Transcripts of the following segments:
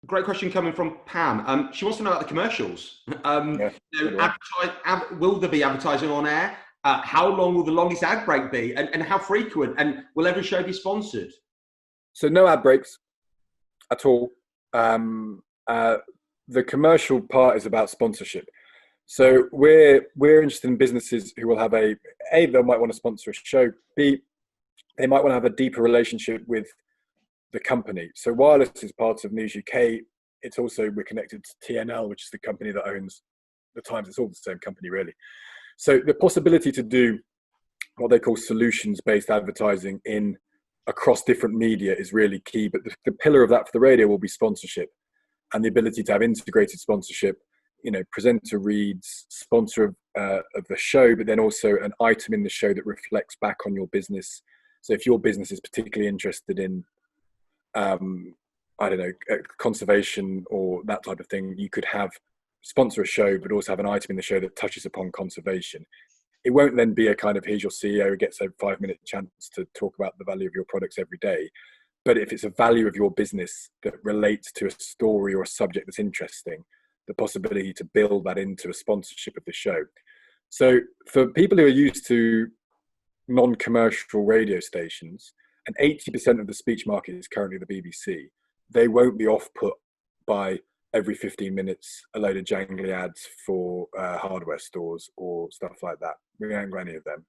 Great question coming from Pam. She wants to know about the commercials. Yeah, good one. Will there be advertising on air? How long will the longest ad break be? And how frequent? And will every show be sponsored? So no ad breaks at all. Um, uh, the commercial part is about sponsorship. So we're interested in businesses who will have a they might want to sponsor a show. B, they might want to have a deeper relationship with the company. So Wireless is part of News UK. It's also, we're connected to TNL, which is the company that owns the Times. It's all the same company, really. So the possibility to do what they call solutions-based advertising in across different media is really key. But the pillar of that for the radio will be sponsorship, and the ability to have integrated sponsorship. You know, presenter reads, sponsor of the show, but then also an item in the show that reflects back on your business. So if your business is particularly interested in I don't know, conservation or that type of thing, you could have sponsor a show, but also have an item in the show that touches upon conservation. It won't then be a kind of, here's your CEO who gets a 5-minute chance to talk about the value of your products every day. But if it's a value of your business that relates to a story or a subject that's interesting, the possibility to build that into a sponsorship of the show. So for people who are used to non-commercial radio stations, and 80% of the speech market is currently the BBC, they won't be off-put by every 15 minutes a load of jangly ads for hardware stores or stuff like that. We haven't got any of them.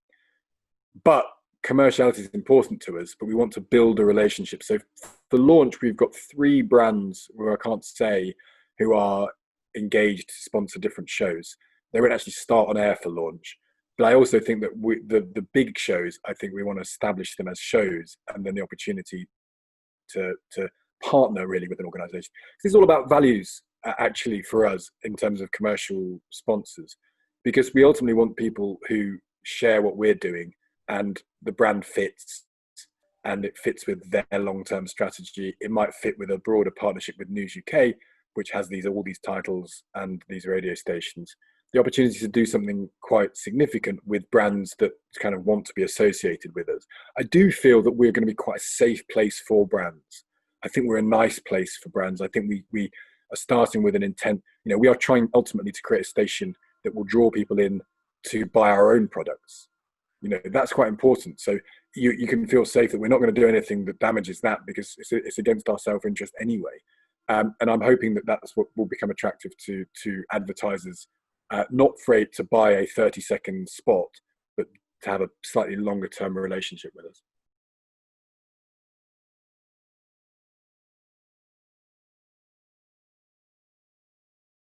But commerciality is important to us, but we want to build a relationship. So for launch, we've got 3 brands where I can't say who are engaged to sponsor different shows. They won't actually start on air for launch. But I also think that the big shows, I think we want to establish them as shows, and then the opportunity to partner really with an organisation. This is all about values, actually, for us in terms of commercial sponsors, because we ultimately want people who share what we're doing, and the brand fits, and it fits with their long-term strategy. It might fit with a broader partnership with News UK, which has all these titles and these radio stations. The opportunity to do something quite significant with brands that kind of want to be associated with us. I do feel that we're going to be quite a safe place for brands. I think we're a nice place for brands. I think we are starting with an intent. You know, we are trying ultimately to create a station that will draw people in to buy our own products. You know, that's quite important. So you can feel safe that we're not going to do anything that damages that, because it's against our self-interest anyway. And I'm hoping that that's what will become attractive to advertisers. Not for it to buy a 30-second spot, but to have a slightly longer term relationship with us.